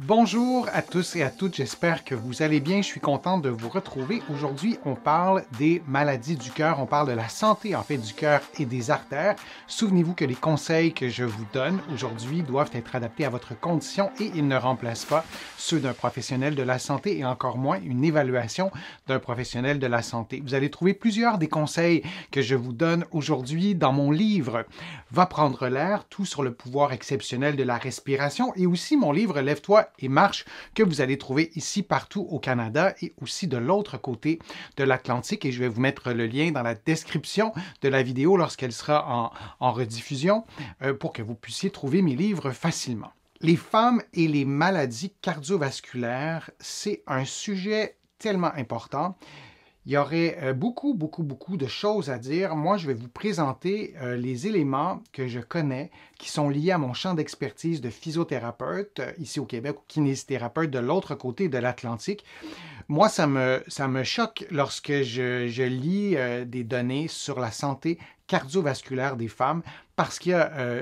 Bonjour à tous et à toutes, j'espère que vous allez bien. Je suis content de vous retrouver. Aujourd'hui, on parle des maladies du cœur, on parle de la santé en fait du cœur et des artères. Souvenez-vous que les conseils que je vous donne aujourd'hui doivent être adaptés à votre condition et ils ne remplacent pas ceux d'un professionnel de la santé et encore moins une évaluation d'un professionnel de la santé. Vous allez trouver plusieurs des conseils que je vous donne aujourd'hui dans mon livre Va prendre l'air, tout sur le pouvoir exceptionnel de la respiration et aussi mon livre Lève-toi et marche que vous allez trouver ici partout au Canada et aussi de l'autre côté de l'Atlantique. Et je vais vous mettre le lien dans la description de la vidéo lorsqu'elle sera en rediffusion pour que vous puissiez trouver mes livres facilement. Les femmes et les maladies cardiovasculaires, c'est un sujet tellement important. Il y aurait beaucoup de choses à dire. Moi, je vais vous présenter les éléments que je connais qui sont liés à mon champ d'expertise de physiothérapeute ici au Québec ou kinésithérapeute de l'autre côté de l'Atlantique. Moi, ça me choque lorsque je lis des données sur la santé cardiovasculaire des femmes parce qu'il y a,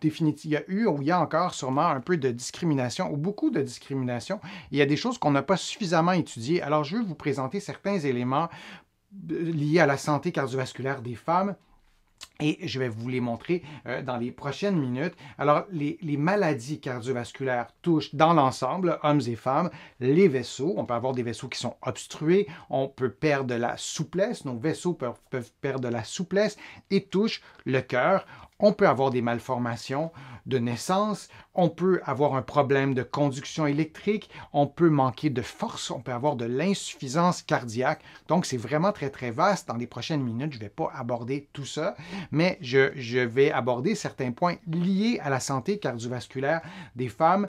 il y a eu ou il y a encore sûrement un peu de discrimination ou beaucoup de discrimination. Il y a des choses qu'on n'a pas suffisamment étudiées. Alors, je vais vous présenter certains éléments liés à la santé cardiovasculaire des femmes. Et je vais vous les montrer dans les prochaines minutes. Alors, les maladies cardiovasculaires touchent dans l'ensemble, hommes et femmes, les vaisseaux. On peut avoir des vaisseaux qui sont obstrués. On peut perdre de la souplesse. Nos vaisseaux peuvent perdre de la souplesse et touchent le cœur. On peut avoir des malformations de naissance, on peut avoir un problème de conduction électrique, on peut manquer de force, on peut avoir de l'insuffisance cardiaque. Donc, c'est vraiment très vaste. Dans les prochaines minutes, je ne vais pas aborder tout ça, mais je vais aborder certains points liés à la santé cardiovasculaire des femmes.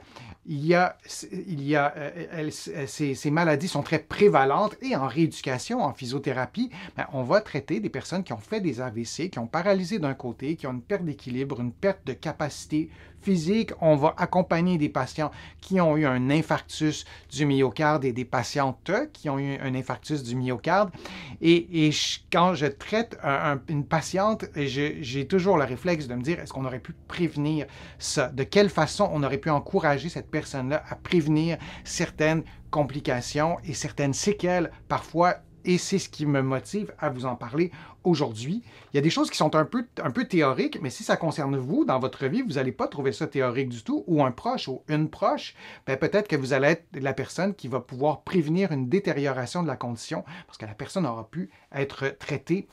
Ces maladies sont très prévalentes et en rééducation, en physiothérapie, on va traiter des personnes qui ont fait des AVC, qui ont paralysé d'un côté, qui ont une perte d'équilibre, une perte de capacité physique. On va accompagner des patients qui ont eu un infarctus du myocarde et des patientes qui ont eu un infarctus du myocarde. Quand je traite une patiente, j'ai toujours le réflexe de me dire, est-ce qu'on aurait pu prévenir ça? De quelle façon on aurait pu encourager cette personne-là à prévenir certaines complications et certaines séquelles parfois, et c'est ce qui me motive à vous en parler aujourd'hui. Il y a des choses qui sont un peu théoriques, mais si ça concerne vous, dans votre vie, vous n'allez pas trouver ça théorique du tout, ou un proche ou une proche, peut-être que vous allez être la personne qui va pouvoir prévenir une détérioration de la condition, parce que la personne aura pu être traitée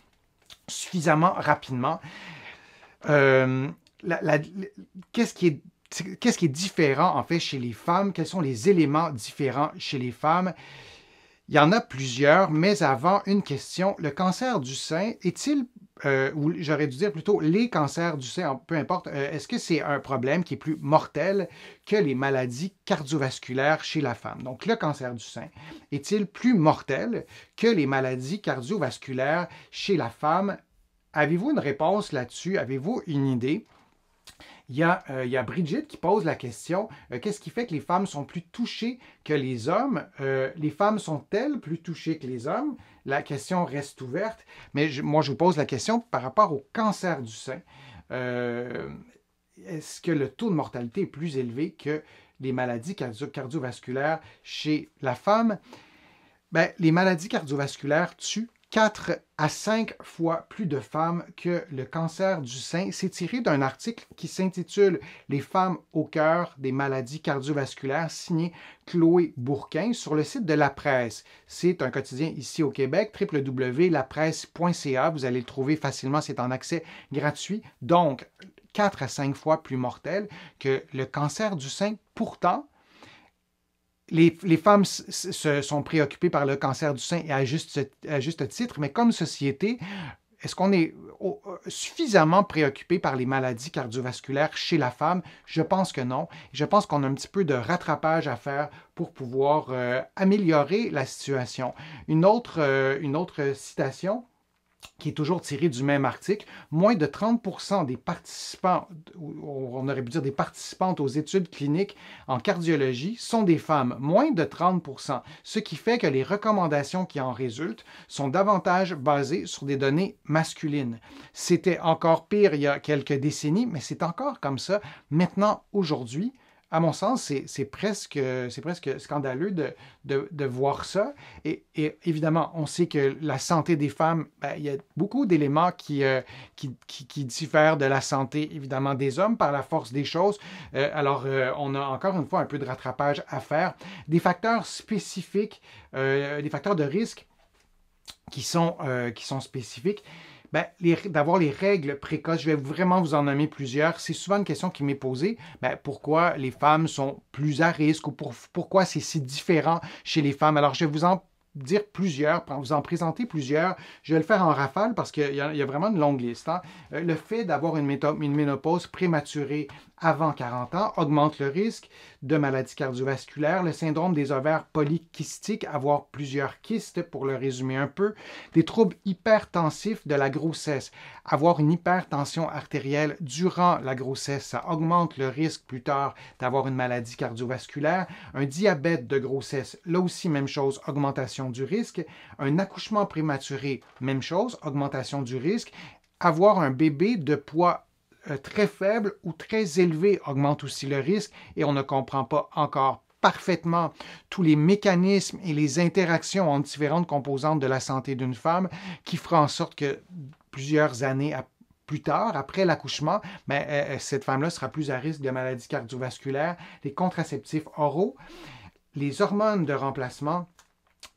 suffisamment rapidement. Qu'est-ce qui est différent en fait chez les femmes? Quels sont les éléments différents chez les femmes? Il y en a plusieurs, mais avant, une question. Le cancer du sein est-il, ou j'aurais dû dire plutôt les cancers du sein, peu importe, est-ce que c'est un problème qui est plus mortel que les maladies cardiovasculaires chez la femme? Donc, le cancer du sein est-il plus mortel que les maladies cardiovasculaires chez la femme? Avez-vous une réponse là-dessus? Avez-vous une idée? Il y a Brigitte qui pose la question, qu'est-ce qui fait que les femmes sont plus touchées que les hommes? Les femmes sont-elles plus touchées que les hommes? La question reste ouverte, mais moi je vous pose la question par rapport au cancer du sein. Est-ce que le taux de mortalité est plus élevé que les maladies cardiovasculaires chez la femme? Les maladies cardiovasculaires tuent 4 à 5 fois plus de femmes que le cancer du sein. C'est tiré d'un article qui s'intitule « Les femmes au cœur des maladies cardiovasculaires » signé Chloé Bourquin sur le site de La Presse. C'est un quotidien ici au Québec, www.lapresse.ca. Vous allez le trouver facilement, c'est en accès gratuit. Donc, 4 à 5 fois plus mortel que le cancer du sein. Pourtant, les femmes sont préoccupées par le cancer du sein et à juste titre, mais comme société, est-ce qu'on est suffisamment préoccupé par les maladies cardiovasculaires chez la femme? Je pense que non. Je pense qu'on a un petit peu de rattrapage à faire pour pouvoir améliorer la situation. Une autre citation qui est toujours tiré du même article, moins de 30% des participants, on aurait pu dire des participantes aux études cliniques en cardiologie, sont des femmes, moins de 30%, ce qui fait que les recommandations qui en résultent sont davantage basées sur des données masculines. C'était encore pire il y a quelques décennies, mais c'est encore comme ça maintenant, aujourd'hui. à mon sens, c'est presque scandaleux de voir ça. Et évidemment, on sait que la santé des femmes, ben, il y a beaucoup d'éléments qui diffèrent de la santé, évidemment, des hommes par la force des choses. On a encore une fois un peu de rattrapage à faire. Des facteurs spécifiques, des facteurs de risque qui sont spécifiques. Ben, d'avoir les règles précoces, je vais vraiment vous en nommer plusieurs. C'est souvent une question qui m'est posée. Ben, pourquoi les femmes sont plus à risque ou pourquoi c'est si différent chez les femmes? Alors, je vais vous en dire plusieurs, vous en présenter plusieurs. Je vais le faire en rafale parce qu'il y a vraiment une longue liste. Hein. Le fait d'avoir une ménopause prématurée avant 40 ans augmente le risque de maladies cardiovasculaires, le syndrome des ovaires polykystiques, avoir plusieurs kystes, pour le résumer un peu, des troubles hypertensifs de la grossesse, avoir une hypertension artérielle durant la grossesse, ça augmente le risque plus tard d'avoir une maladie cardiovasculaire, un diabète de grossesse, là aussi même chose, augmentation du risque, un accouchement prématuré, même chose, augmentation du risque, avoir un bébé de poids très faible ou très élevé augmente aussi le risque et on ne comprend pas encore parfaitement tous les mécanismes et les interactions entre différentes composantes de la santé d'une femme qui fera en sorte que plusieurs années plus tard, après l'accouchement, cette femme-là sera plus à risque de maladies cardiovasculaires, les contraceptifs oraux, les hormones de remplacement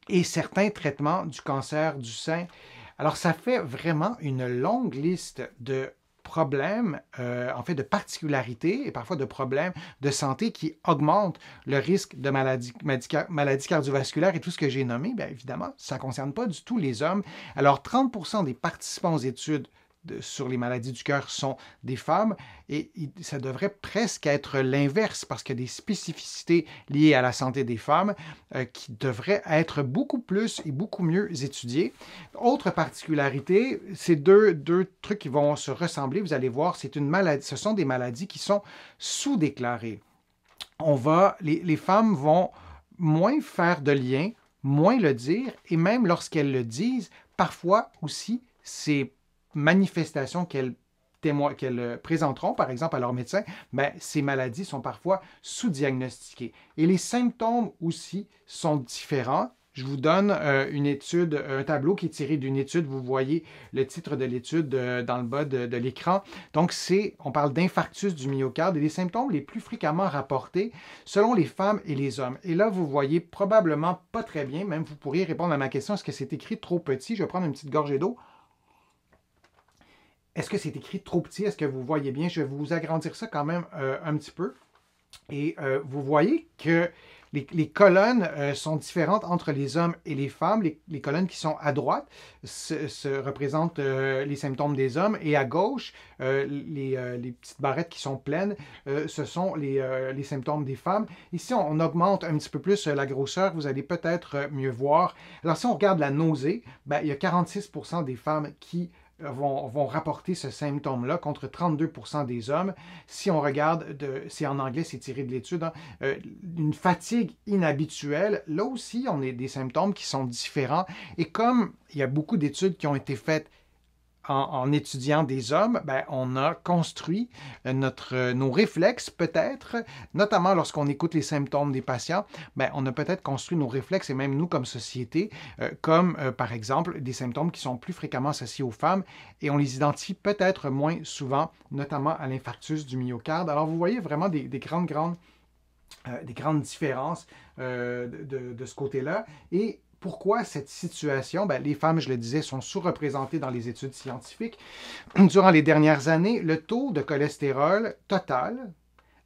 et certains traitements du cancer du sein. Alors, ça fait vraiment une longue liste de problèmes, en fait de particularités et parfois de problèmes de santé qui augmentent le risque de maladies cardiovasculaires et tout ce que j'ai nommé, bien évidemment, ça ne concerne pas du tout les hommes. Alors 30% des participants aux études sur les maladies du cœur sont des femmes et ça devrait presque être l'inverse parce qu'il y a des spécificités liées à la santé des femmes qui devraient être beaucoup plus et beaucoup mieux étudiées. Autre particularité, c'est deux trucs qui vont se ressembler, vous allez voir, ce sont des maladies qui sont sous-déclarées. Les femmes vont moins faire de liens, moins le dire et même lorsqu'elles le disent, parfois aussi, c'est manifestations qu'elles présenteront, par exemple, à leur médecin, ben, ces maladies sont parfois sous-diagnostiquées. Et les symptômes aussi sont différents. Je vous donne un tableau qui est tiré d'une étude. Vous voyez le titre de l'étude dans le bas de l'écran. Donc, on parle d'infarctus du myocarde et les symptômes les plus fréquemment rapportés selon les femmes et les hommes. Et là, vous voyez probablement pas très bien, même vous pourriez répondre à ma question, est-ce que c'est écrit trop petit? Je vais prendre une petite gorgée d'eau. Est-ce que c'est écrit trop petit? Est-ce que vous voyez bien? Je vais vous agrandir ça quand même un petit peu. Et vous voyez que les colonnes sont différentes entre les hommes et les femmes. Les colonnes qui sont à droite représentent les symptômes des hommes et à gauche, les petites barrettes qui sont pleines, ce sont les symptômes des femmes. Ici, on augmente un petit peu plus la grosseur, vous allez peut-être mieux voir. Alors, si on regarde la nausée, ben, il y a 46% des femmes qui vont rapporter ce symptôme-là contre 32% des hommes. Si on regarde, c'est en anglais, c'est tiré de l'étude, hein, une fatigue inhabituelle, là aussi, on a des symptômes qui sont différents. Et comme il y a beaucoup d'études qui ont été faites en étudiant des hommes, ben, on a construit nos réflexes peut-être, notamment lorsqu'on écoute les symptômes des patients, ben, on a peut-être construit nos réflexes et même nous comme société, comme par exemple des symptômes qui sont plus fréquemment associés aux femmes et on les identifie peut-être moins souvent, notamment à l'infarctus du myocarde. Alors vous voyez vraiment des grandes différences de ce côté-là. Et pourquoi cette situation? Ben, les femmes, je le disais, sont sous-représentées dans les études scientifiques. Durant les dernières années, le taux de cholestérol total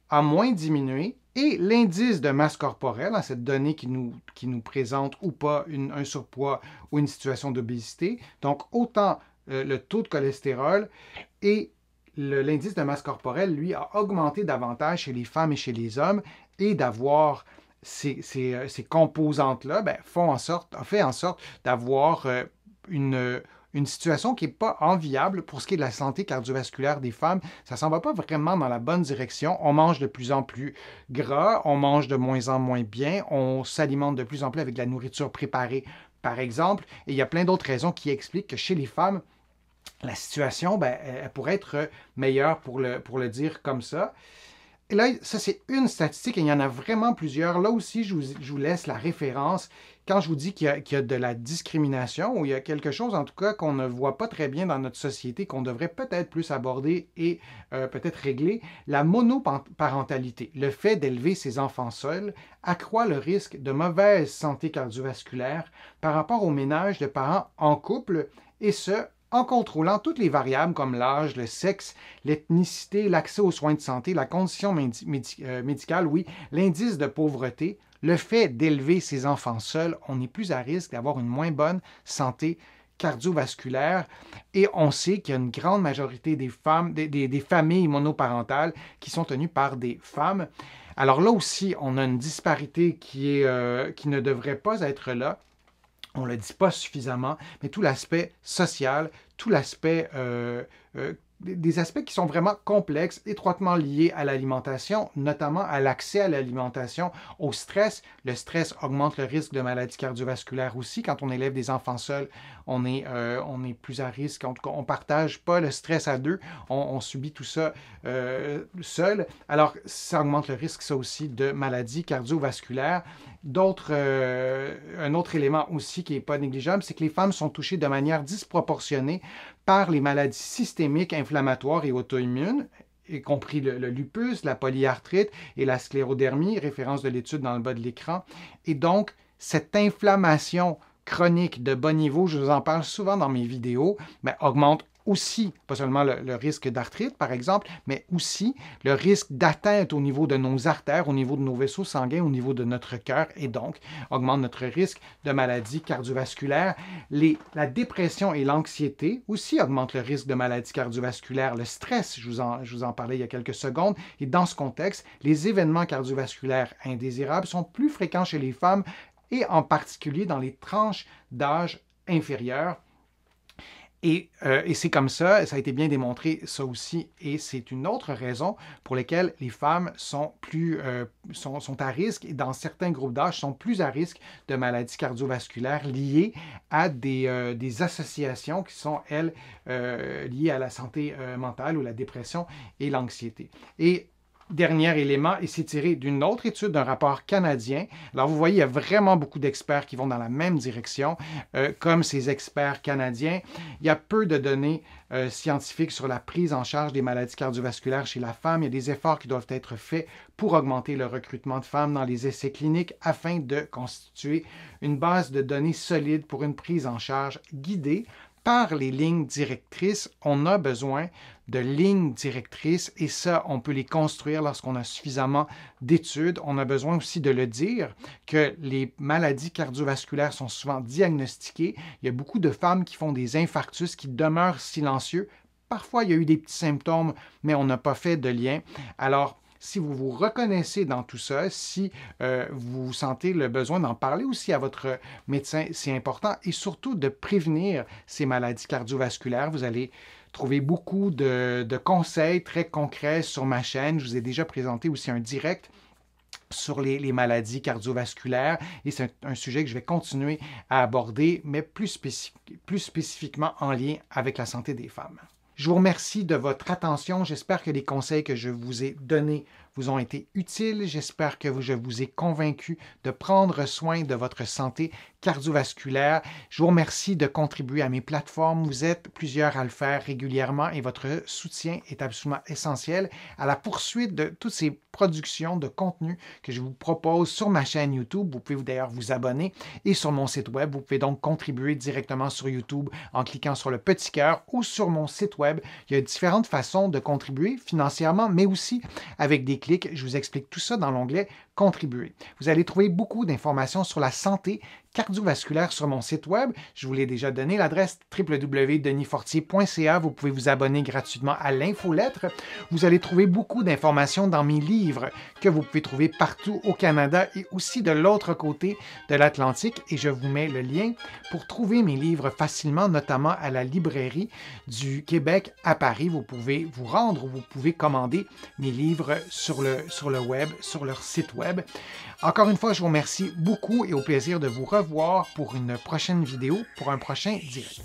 a moins diminué et l'indice de masse corporelle, cette donnée qui nous présente ou pas un surpoids ou une situation d'obésité, donc autant le taux de cholestérol et l'indice de masse corporelle, lui, a augmenté davantage chez les femmes et chez les hommes et d'avoir ces composantes-là fait en sorte d'avoir une situation qui n'est pas enviable pour ce qui est de la santé cardiovasculaire des femmes. Ça ne s'en va pas vraiment dans la bonne direction. On mange de plus en plus gras, on mange de moins en moins bien, on s'alimente de plus en plus avec de la nourriture préparée, par exemple. Et il y a plein d'autres raisons qui expliquent que chez les femmes, la situation, ben, elle pourrait être meilleure pour le dire comme ça. Et là, ça, c'est une statistique et il y en a vraiment plusieurs. Là aussi, je vous laisse la référence. Quand je vous dis qu'il y a de la discrimination ou il y a quelque chose, en tout cas, qu'on ne voit pas très bien dans notre société, qu'on devrait peut-être plus aborder et peut-être régler, la monoparentalité, le fait d'élever ses enfants seuls, accroît le risque de mauvaise santé cardiovasculaire par rapport au ménage de parents en couple, et ce, en contrôlant toutes les variables comme l'âge, le sexe, l'ethnicité, l'accès aux soins de santé, la condition médicale, oui, l'indice de pauvreté, le fait d'élever ses enfants seuls, on est plus à risque d'avoir une moins bonne santé cardiovasculaire. Et on sait qu'il y a une grande majorité des femmes, des familles monoparentales qui sont tenues par des femmes. Alors là aussi, on a une disparité qui ne devrait pas être là. On ne le dit pas suffisamment, mais tout l'aspect social, tout l'aspect, des aspects qui sont vraiment complexes, étroitement liés à l'alimentation, notamment à l'accès à l'alimentation, au stress. Le stress augmente le risque de maladies cardiovasculaires aussi. Quand on élève des enfants seuls, on est plus à risque. En tout cas, on ne partage pas le stress à deux. On subit tout ça seul. Alors, ça augmente le risque, ça aussi, de maladies cardiovasculaires. Un autre élément aussi qui n'est pas négligeable, c'est que les femmes sont touchées de manière disproportionnée par les maladies systémiques inflammatoires et auto-immunes, y compris le lupus, la polyarthrite et la sclérodermie, référence de l'étude dans le bas de l'écran. Et donc, cette inflammation chronique de bas niveau, je vous en parle souvent dans mes vidéos, mais augmente aussi, pas seulement le risque d'arthrite, par exemple, mais aussi le risque d'atteinte au niveau de nos artères, au niveau de nos vaisseaux sanguins, au niveau de notre cœur, et donc augmente notre risque de maladies cardiovasculaires. La dépression et l'anxiété aussi augmentent le risque de maladies cardiovasculaires. Le stress, je vous en parlais il y a quelques secondes, et dans ce contexte, les événements cardiovasculaires indésirables sont plus fréquents chez les femmes, et en particulier dans les tranches d'âge inférieures. Et c'est comme ça a été bien démontré, ça aussi, et c'est une autre raison pour laquelle les femmes sont à risque, et dans certains groupes d'âge, sont plus à risque de maladies cardiovasculaires liées à des associations qui sont, elles, liées à la santé mentale ou la dépression et l'anxiété. Et dernier élément, et c'est tiré d'une autre étude, d'un rapport canadien. Alors, vous voyez, il y a vraiment beaucoup d'experts qui vont dans la même direction, comme ces experts canadiens. Il y a peu de données scientifiques sur la prise en charge des maladies cardiovasculaires chez la femme. Il y a des efforts qui doivent être faits pour augmenter le recrutement de femmes dans les essais cliniques afin de constituer une base de données solide pour une prise en charge guidée par les lignes directrices. On a besoin de lignes directrices et ça, on peut les construire lorsqu'on a suffisamment d'études. On a besoin aussi de le dire que les maladies cardiovasculaires sont souvent diagnostiquées. Il y a beaucoup de femmes qui font des infarctus qui demeurent silencieux. Parfois, il y a eu des petits symptômes, mais on n'a pas fait de lien. Alors, si vous vous reconnaissez dans tout ça, si vous sentez le besoin d'en parler aussi à votre médecin, c'est important, et surtout de prévenir ces maladies cardiovasculaires. Vous allez trouver beaucoup de conseils très concrets sur ma chaîne. Je vous ai déjà présenté aussi un direct sur les maladies cardiovasculaires, et c'est un sujet que je vais continuer à aborder, mais plus spécifiquement en lien avec la santé des femmes. Je vous remercie de votre attention. J'espère que les conseils que je vous ai donnés vous ont été utiles. J'espère que je vous ai convaincu de prendre soin de votre santé cardiovasculaire. Je vous remercie de contribuer à mes plateformes. Vous êtes plusieurs à le faire régulièrement et votre soutien est absolument essentiel à la poursuite de toutes ces productions de contenu que je vous propose sur ma chaîne YouTube. Vous pouvez d'ailleurs vous abonner, et sur mon site web. Vous pouvez donc contribuer directement sur YouTube en cliquant sur le petit cœur, ou sur mon site web. Il y a différentes façons de contribuer financièrement, mais aussi avec des clics. Je vous explique tout ça dans l'onglet « Contribuer ». Vous allez trouver beaucoup d'informations sur la santé cardiovasculaire sur mon site web. Je vous l'ai déjà donné, l'adresse www.denisfortier.ca. Vous pouvez vous abonner gratuitement à l'infolettre. Vous allez trouver beaucoup d'informations dans mes livres que vous pouvez trouver partout au Canada et aussi de l'autre côté de l'Atlantique. Et je vous mets le lien pour trouver mes livres facilement, notamment à la librairie du Québec à Paris. Vous pouvez vous rendre ou vous pouvez commander mes livres sur le web, sur leur site web. Encore une fois, je vous remercie beaucoup et au plaisir de vous revoir pour une prochaine vidéo, pour un prochain direct.